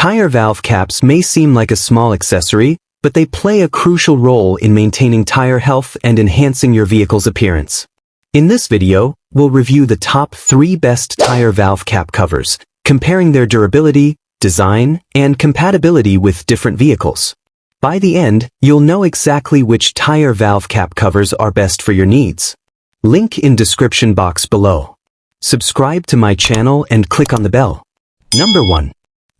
Tire valve caps may seem like a small accessory, but they play a crucial role in maintaining tire health and enhancing your vehicle's appearance. In this video, we'll review the top 3 best tire valve cap covers, comparing their durability, design, and compatibility with different vehicles. By the end, you'll know exactly which tire valve cap covers are best for your needs. Link in description box below. Subscribe to my channel and click on the bell. Number 1.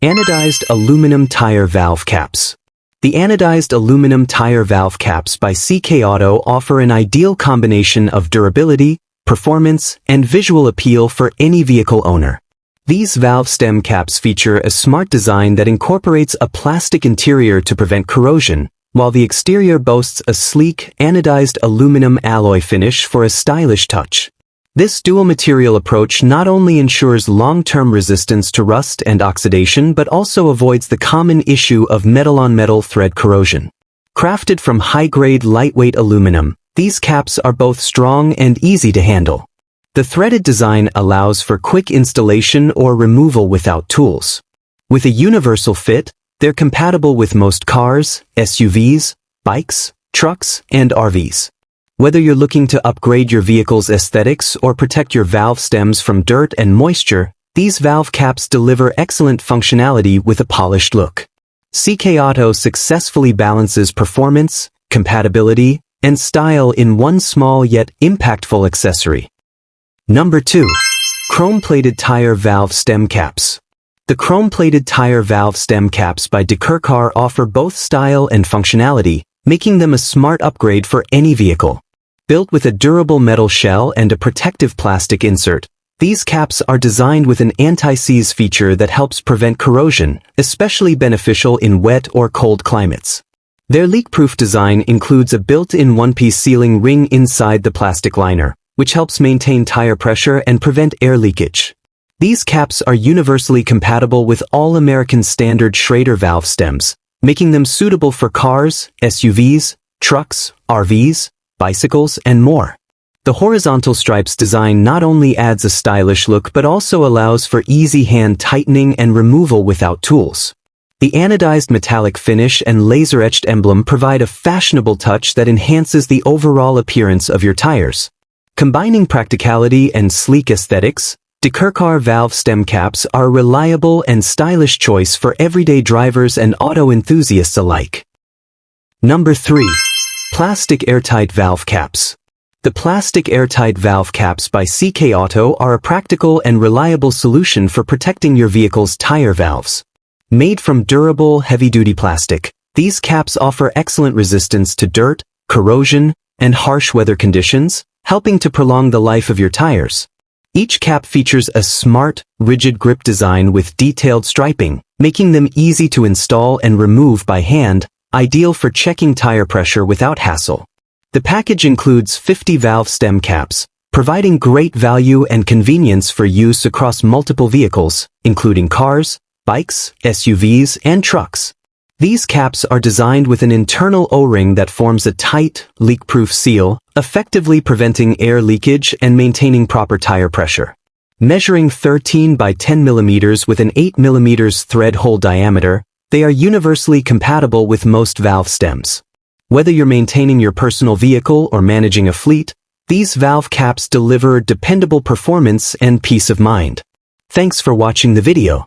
Anodized Aluminum Tire Valve Caps. The anodized aluminum tire valve caps by CK Auto offer an ideal combination of durability, performance, and visual appeal for any vehicle owner. These valve stem caps feature a smart design that incorporates a plastic interior to prevent corrosion, while the exterior boasts a sleek, anodized aluminum alloy finish for a stylish touch. This dual-material approach not only ensures long-term resistance to rust and oxidation but also avoids the common issue of metal-on-metal thread corrosion. Crafted from high-grade lightweight aluminum, these caps are both strong and easy to handle. The threaded design allows for quick installation or removal without tools. With a universal fit, they're compatible with most cars, SUVs, bikes, trucks, and RVs. Whether you're looking to upgrade your vehicle's aesthetics or protect your valve stems from dirt and moisture, these valve caps deliver excellent functionality with a polished look. CK Auto successfully balances performance, compatibility, and style in one small yet impactful accessory. Number 2. Chrome-plated tire valve stem caps. The chrome-plated tire valve stem caps by Dekurkar offer both style and functionality, making them a smart upgrade for any vehicle. Built with a durable metal shell and a protective plastic insert, these caps are designed with an anti-seize feature that helps prevent corrosion, especially beneficial in wet or cold climates. Their leak-proof design includes a built-in one-piece sealing ring inside the plastic liner, which helps maintain tire pressure and prevent air leakage. These caps are universally compatible with all American standard Schrader valve stems, making them suitable for cars, SUVs, trucks, RVs, bicycles, and more. The horizontal stripes design not only adds a stylish look but also allows for easy hand tightening and removal without tools. The anodized metallic finish and laser-etched emblem provide a fashionable touch that enhances the overall appearance of your tires. Combining practicality and sleek aesthetics, Dekurkar valve stem caps are a reliable and stylish choice for everyday drivers and auto enthusiasts alike. Number 3. Plastic Airtight Valve Caps. The plastic Airtight valve caps by CK Auto are a practical and reliable solution for protecting your vehicle's tire valves. Made from durable, heavy-duty plastic, these caps offer excellent resistance to dirt, corrosion, and harsh weather conditions, helping to prolong the life of your tires. Each cap features a smart, rigid grip design with detailed striping, making them easy to install and remove by hand, ideal for checking tire pressure without hassle. The package includes 50 valve stem caps, providing great value and convenience for use across multiple vehicles, including cars, bikes, SUVs, and trucks. These caps are designed with an internal O-ring that forms a tight, leak-proof seal, effectively preventing air leakage and maintaining proper tire pressure. Measuring 13 by 10 mm with an 8 mm thread hole diameter, they are universally compatible with most valve stems. Whether you're maintaining your personal vehicle or managing a fleet, these valve caps deliver dependable performance and peace of mind. Thanks for watching the video.